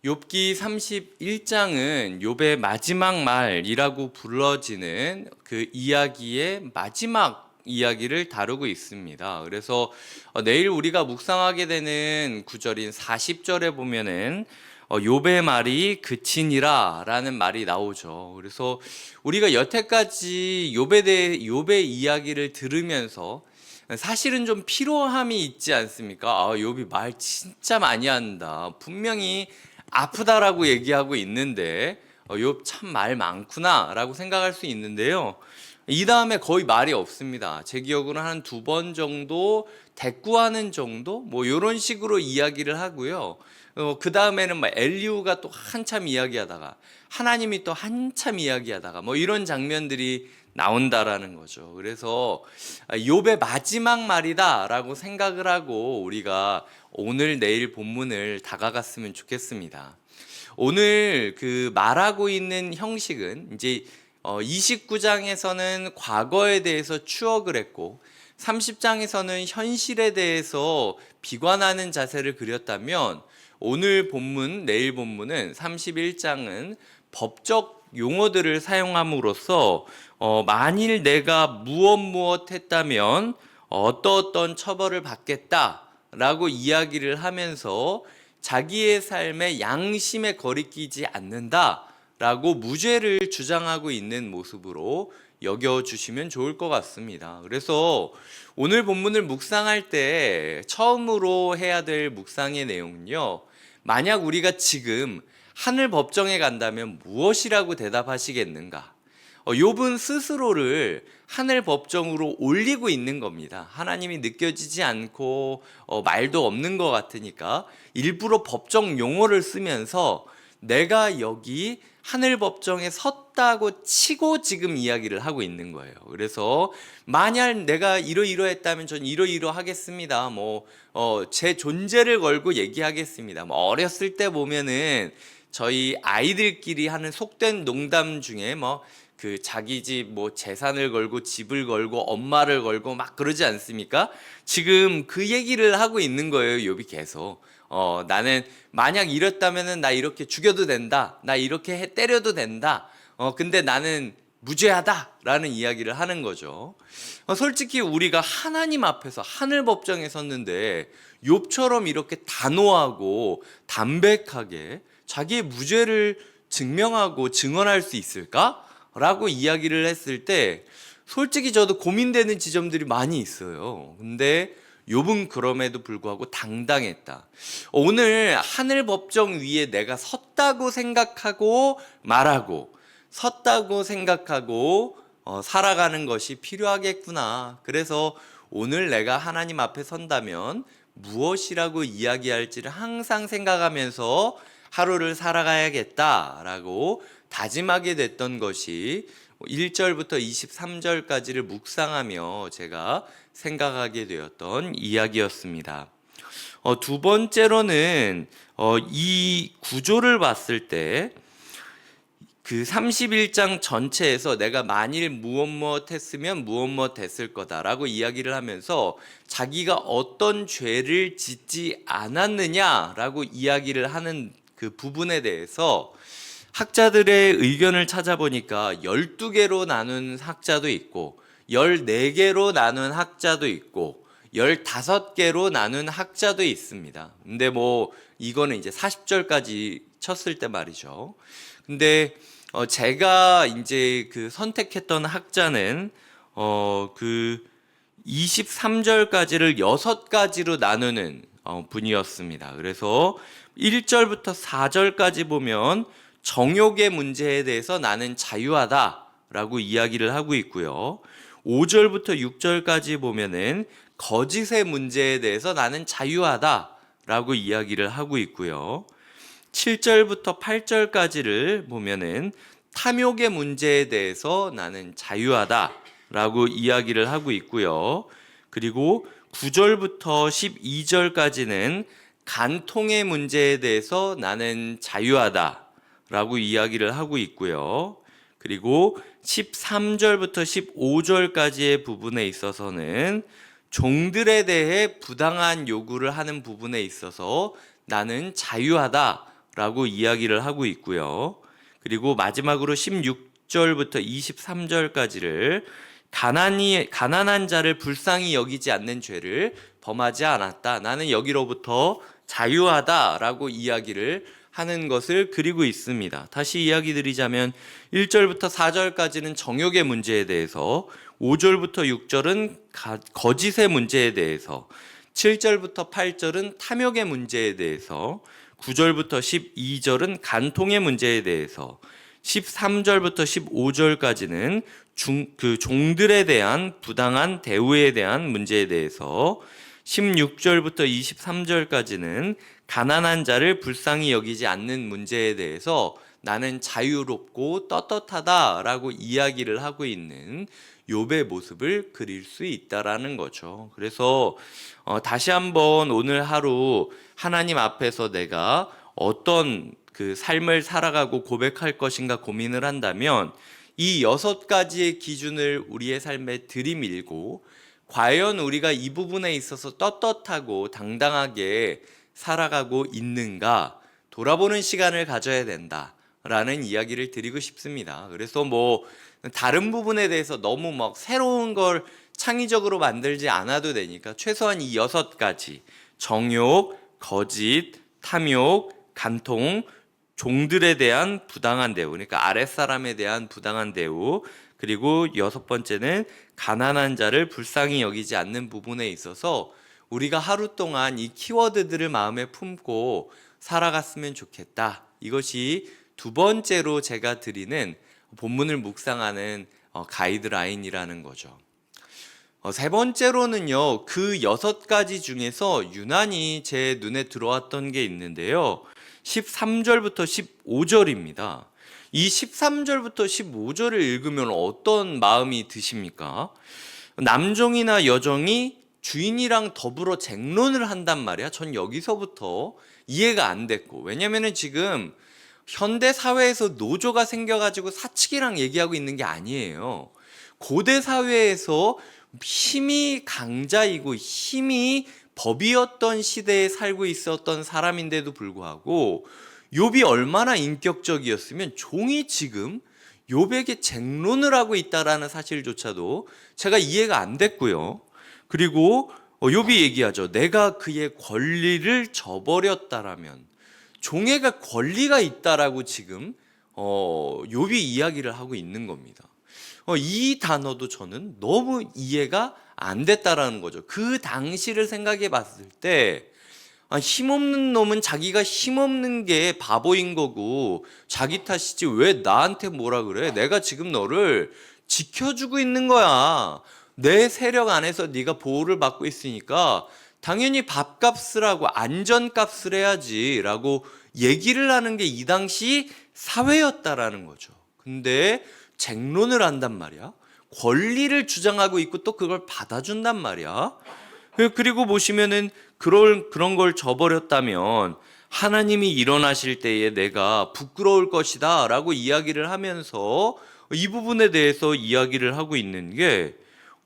욥기 31장은 욥의 마지막 말이라고 불러지는 그 이야기의 마지막 이야기를 다루고 있습니다. 그래서 내일 우리가 묵상하게 되는 구절인 40절에 보면은 욥의 말이 그치니라 라는 말이 나오죠. 그래서 우리가 여태까지 욥의 이야기를 들으면서 사실은 좀 피로함이 있지 않습니까? 욥이 말 진짜 많이 한다. 분명히 아프다라고 얘기하고 있는데 욥 참 말 많구나라고 생각할 수 있는데요. 이 다음에 거의 말이 없습니다. 제 기억으로는 한 2번 정도 대꾸하는 정도 뭐 이런 식으로 이야기를 하고요. 그 다음에는 뭐 엘리후가 또 한참 이야기하다가 하나님이 또 한참 이야기하다가 뭐 이런 장면들이 나온다라는 거죠. 그래서 욥의 마지막 말이다라고 생각을 하고 우리가 오늘 내일 본문을 다가갔으면 좋겠습니다. 오늘 그 말하고 있는 형식은 이제 29장에서는 과거에 대해서 추억을 했고 30장에서는 현실에 대해서 비관하는 자세를 그렸다면 오늘 본문, 내일 본문은 31장은 법적 용어들을 사용함으로써 만일 내가 무엇 했다면 어떤 처벌을 받겠다라고 이야기를 하면서 자기의 삶에 양심에 거리끼지 않는다라고 무죄를 주장하고 있는 모습으로 여겨주시면 좋을 것 같습니다. 그래서 오늘 본문을 묵상할 때 처음으로 해야 될 묵상의 내용은요, 만약 우리가 지금 하늘 법정에 간다면 무엇이라고 대답하시겠는가? 욥은 스스로를 하늘 법정으로 올리고 있는 겁니다. 하나님이 느껴지지 않고 말도 없는 것 같으니까 일부러 법정 용어를 쓰면서 내가 여기 하늘 법정에 섰다고 치고 지금 이야기를 하고 있는 거예요. 그래서 만약 내가 이러이러했다면 전 이러이러하겠습니다. 제 존재를 걸고 얘기하겠습니다. 어렸을 때 보면은 저희 아이들끼리 하는 속된 농담 중에 그 자기 집 재산을 걸고 집을 걸고 엄마를 걸고 막 그러지 않습니까? 지금 그 얘기를 하고 있는 거예요, 욥이 계속. 나는 만약 이랬다면은 나 이렇게 죽여도 된다. 나 이렇게 때려도 된다. 근데 나는 무죄하다라는 이야기를 하는 거죠. 솔직히 우리가 하나님 앞에서 하늘 법정에 섰는데 욥처럼 이렇게 단호하고 담백하게 자기의 무죄를 증명하고 증언할 수 있을까? 라고 이야기를 했을 때 솔직히 저도 고민되는 지점들이 많이 있어요. 근데 욥은 그럼에도 불구하고 당당했다. 오늘 하늘 법정 위에 내가 섰다고 생각하고 말하고 섰다고 생각하고 살아가는 것이 필요하겠구나. 그래서 오늘 내가 하나님 앞에 선다면 무엇이라고 이야기할지를 항상 생각하면서 하루를 살아가야겠다라고 다짐하게 됐던 것이 1절부터 23절까지를 묵상하며 제가 생각하게 되었던 이야기였습니다. 두 번째로는 이 구조를 봤을 때 그 31장 전체에서 내가 만일 무엇 했으면 무엇 했을 거다라고 이야기를 하면서 자기가 어떤 죄를 짓지 않았느냐라고 이야기를 하는 그 부분에 대해서 학자들의 의견을 찾아보니까 12개로 나눈 학자도 있고 14개로 나눈 학자도 있고 15개로 나눈 학자도 있습니다. 근데 이거는 이제 40절까지 쳤을 때 말이죠. 근데 제가 이제 그 선택했던 학자는 그 23절까지를 6가지로 나누는 분이었습니다. 그래서 1절부터 4절까지 보면 정욕의 문제에 대해서 나는 자유하다라고 이야기를 하고 있고요. 5절부터 6절까지 보면은 거짓의 문제에 대해서 나는 자유하다라고 이야기를 하고 있고요. 7절부터 8절까지를 보면은 탐욕의 문제에 대해서 나는 자유하다라고 이야기를 하고 있고요. 그리고 9절부터 12절까지는 간통의 문제에 대해서 나는 자유하다라고 이야기를 하고 있고요. 그리고 13절부터 15절까지의 부분에 있어서는 종들에 대해 부당한 요구를 하는 부분에 있어서 나는 자유하다 라고 이야기를 하고 있고요. 그리고 마지막으로 16절부터 23절까지를 가난한 자를 불쌍히 여기지 않는 죄를 범하지 않았다. 나는 여기로부터 자유하다라고 이야기를 하는 것을 그리고 있습니다. 다시 이야기 드리자면 1절부터 4절까지는 정욕의 문제에 대해서, 5절부터 6절은 거짓의 문제에 대해서, 7절부터 8절은 탐욕의 문제에 대해서, 9절부터 12절은 간통의 문제에 대해서, 13절부터 15절까지는 종들에 대한 부당한 대우에 대한 문제에 대해서, 16절부터 23절까지는 가난한 자를 불쌍히 여기지 않는 문제에 대해서 나는 자유롭고 떳떳하다라고 이야기를 하고 있는 욥의 모습을 그릴 수 있다라는 거죠. 그래서 다시 한번 오늘 하루 하나님 앞에서 내가 어떤 그 삶을 살아가고 고백할 것인가 고민을 한다면 이 6가지의 기준을 우리의 삶에 들이밀고 과연 우리가 이 부분에 있어서 떳떳하고 당당하게 살아가고 있는가 돌아보는 시간을 가져야 된다라는 이야기를 드리고 싶습니다. 그래서 다른 부분에 대해서 너무 새로운 걸 창의적으로 만들지 않아도 되니까 최소한 이 6가지 정욕, 거짓, 탐욕, 간통, 종들에 대한 부당한 대우, 그러니까 아랫사람에 대한 부당한 대우, 그리고 6번째는 가난한 자를 불쌍히 여기지 않는 부분에 있어서 우리가 하루 동안 이 키워드들을 마음에 품고 살아갔으면 좋겠다. 이것이 2번째로 제가 드리는 본문을 묵상하는 가이드라인이라는 거죠. 3번째로는요, 그 6가지 중에서 유난히 제 눈에 들어왔던 게 있는데요. 13절부터 15절입니다. 이 13절부터 15절을 읽으면 어떤 마음이 드십니까? 남종이나 여종이 주인이랑 더불어 쟁론을 한단 말이야. 전 여기서부터 이해가 안 됐고, 왜냐면은 지금 현대 사회에서 노조가 생겨가지고 사측이랑 얘기하고 있는 게 아니에요. 고대 사회에서 힘이 강자이고 힘이 법이었던 시대에 살고 있었던 사람인데도 불구하고 욥이 얼마나 인격적이었으면 종이 지금 욥에게 쟁론을 하고 있다라는 사실조차도 제가 이해가 안 됐고요. 그리고 욥이 얘기하죠. 내가 그의 권리를 저버렸다라면, 종에게 권리가 있다라고 지금 욥이 이야기를 하고 있는 겁니다. 이 단어도 저는 너무 이해가 안 됐다라는 거죠. 그 당시를 생각해 봤을 때 힘없는 놈은 자기가 힘없는 게 바보인 거고 자기 탓이지 왜 나한테 뭐라 그래? 내가 지금 너를 지켜주고 있는 거야. 내 세력 안에서 네가 보호를 받고 있으니까 당연히 밥값을 하고 안전값을 해야지 라고 얘기를 하는 게 이 당시 사회였다라는 거죠. 근데 쟁론을 한단 말이야. 권리를 주장하고 있고 또 그걸 받아준단 말이야. 그리고 보시면은 그런 걸 저버렸다면 하나님이 일어나실 때에 내가 부끄러울 것이다 라고 이야기를 하면서 이 부분에 대해서 이야기를 하고 있는 게,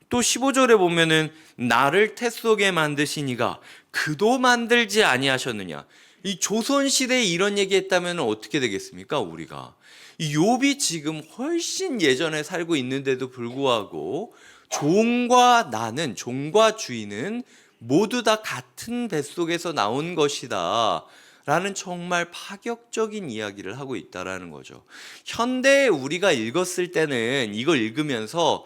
또 15절에 보면은 나를 태 속에 만드시니가 그도 만들지 아니하셨느냐. 이 조선시대에 이런 얘기했다면 어떻게 되겠습니까? 우리가 이 욥이 지금 훨씬 예전에 살고 있는데도 불구하고 종과 주인은 모두 다 같은 뱃속에서 나온 것이다 라는 정말 파격적인 이야기를 하고 있다라는 거죠. 현대에 우리가 읽었을 때는 이걸 읽으면서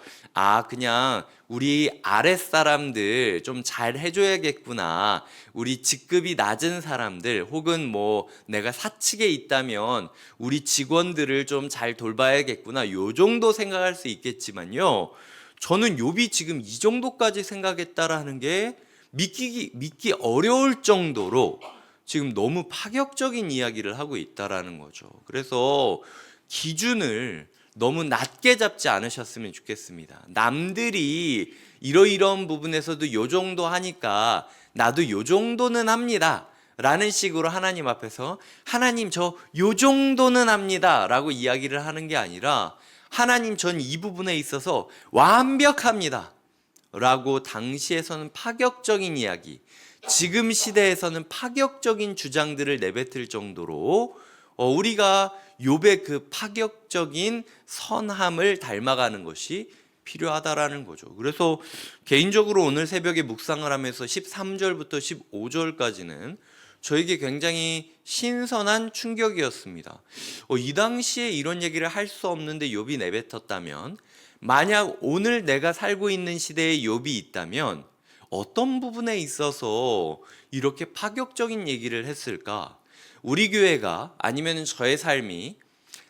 그냥 우리 아랫사람들 좀 잘 해줘야겠구나, 우리 직급이 낮은 사람들 혹은 내가 사측에 있다면 우리 직원들을 좀 잘 돌봐야겠구나, 요 정도 생각할 수 있겠지만요, 저는 욥이 지금 이 정도까지 생각했다라는 게 믿기 어려울 정도로 지금 너무 파격적인 이야기를 하고 있다라는 거죠. 그래서 기준을 너무 낮게 잡지 않으셨으면 좋겠습니다. 남들이 이러이러한 부분에서도 요 정도 하니까 나도 요 정도는 합니다 라는 식으로 하나님 앞에서 하나님 저 요 정도는 합니다 라고 이야기를 하는 게 아니라, 하나님 전 이 부분에 있어서 완벽합니다 라고 당시에서는 파격적인 이야기, 지금 시대에서는 파격적인 주장들을 내뱉을 정도로 우리가 욥의 그 파격적인 선함을 닮아가는 것이 필요하다라는 거죠. 그래서 개인적으로 오늘 새벽에 묵상을 하면서 13절부터 15절까지는 저에게 굉장히 신선한 충격이었습니다. 이 당시에 이런 얘기를 할 수 없는데 욥이 내뱉었다면, 만약 오늘 내가 살고 있는 시대에 욥이 있다면 어떤 부분에 있어서 이렇게 파격적인 얘기를 했을까? 우리 교회가, 아니면 저의 삶이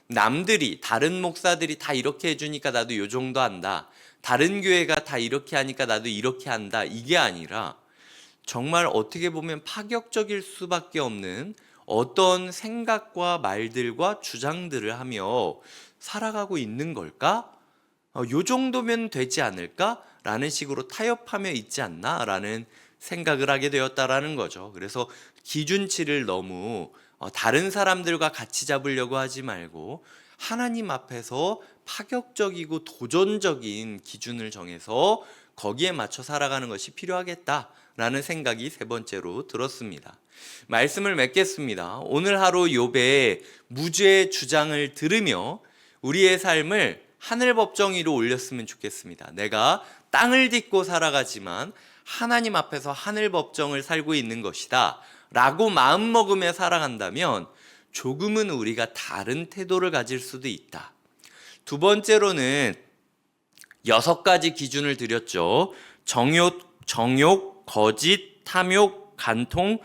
남들이, 다른 목사들이 다 이렇게 해주니까 나도 요 정도 한다, 다른 교회가 다 이렇게 하니까 나도 이렇게 한다, 이게 아니라 정말 어떻게 보면 파격적일 수밖에 없는 어떤 생각과 말들과 주장들을 하며 살아가고 있는 걸까? 요 정도면 되지 않을까? 라는 식으로 타협하며 있지 않나? 라는 생각을 하게 되었다라는 거죠. 그래서 기준치를 너무 다른 사람들과 같이 잡으려고 하지 말고 하나님 앞에서 파격적이고 도전적인 기준을 정해서 거기에 맞춰 살아가는 것이 필요하겠다라는 생각이 세 번째로 들었습니다. 말씀을 맺겠습니다. 오늘 하루 욥의 무죄의 주장을 들으며 우리의 삶을 하늘 법정 위로 올렸으면 좋겠습니다. 내가 땅을 딛고 살아가지만 하나님 앞에서 하늘 법정을 살고 있는 것이다 라고 마음먹으며 살아간다면 조금은 우리가 다른 태도를 가질 수도 있다. 두 번째로는 6가지 기준을 드렸죠. 정욕, 거짓, 탐욕, 간통,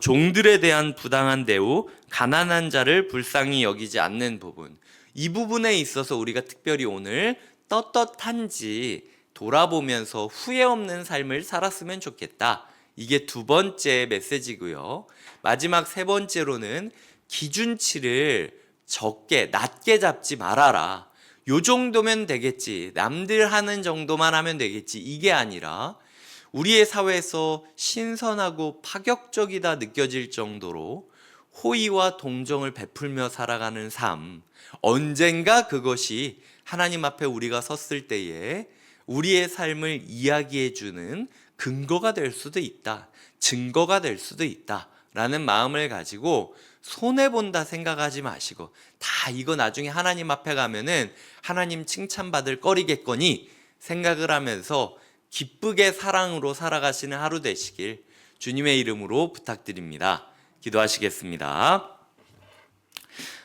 종들에 대한 부당한 대우, 가난한 자를 불쌍히 여기지 않는 부분. 이 부분에 있어서 우리가 특별히 오늘 떳떳한지 돌아보면서 후회 없는 삶을 살았으면 좋겠다. 이게 두 번째 메시지고요. 마지막 세 번째로는 기준치를 낮게 잡지 말아라. 요 정도면 되겠지, 남들 하는 정도만 하면 되겠지, 이게 아니라 우리의 사회에서 신선하고 파격적이다 느껴질 정도로 호의와 동정을 베풀며 살아가는 삶, 언젠가 그것이 하나님 앞에 우리가 섰을 때에 우리의 삶을 이야기해주는 근거가 될 수도 있다, 증거가 될 수도 있다 라는 마음을 가지고 손해본다 생각하지 마시고, 다 이거 나중에 하나님 앞에 가면은 하나님 칭찬받을 거리겠거니 생각을 하면서 기쁘게 사랑으로 살아가시는 하루 되시길 주님의 이름으로 부탁드립니다. 기도하시겠습니다.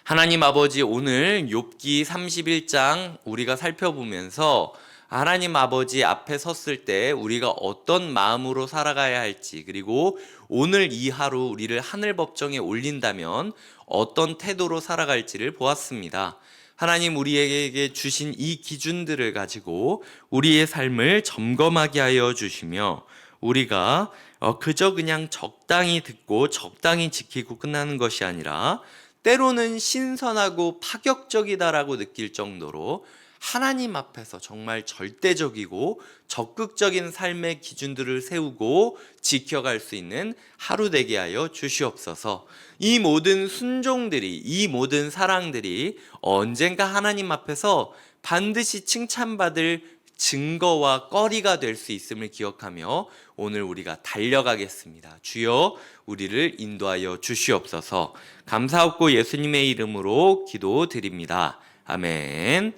하나님 아버지, 오늘 욥기 31장 우리가 살펴보면서 하나님 아버지 앞에 섰을 때 우리가 어떤 마음으로 살아가야 할지, 그리고 오늘 이 하루 우리를 하늘 법정에 올린다면 어떤 태도로 살아갈지를 보았습니다. 하나님, 우리에게 주신 이 기준들을 가지고 우리의 삶을 점검하게 하여 주시며, 우리가 그저 그냥 적당히 듣고 적당히 지키고 끝나는 것이 아니라 때로는 신선하고 파격적이다라고 느낄 정도로 하나님 앞에서 정말 절대적이고 적극적인 삶의 기준들을 세우고 지켜갈 수 있는 하루 되게 하여 주시옵소서. 이 모든 순종들이, 이 모든 사랑들이 언젠가 하나님 앞에서 반드시 칭찬받을 증거와 거리가 될 수 있음을 기억하며 오늘 우리가 달려가겠습니다. 주여, 우리를 인도하여 주시옵소서. 감사하고 예수님의 이름으로 기도드립니다. 아멘.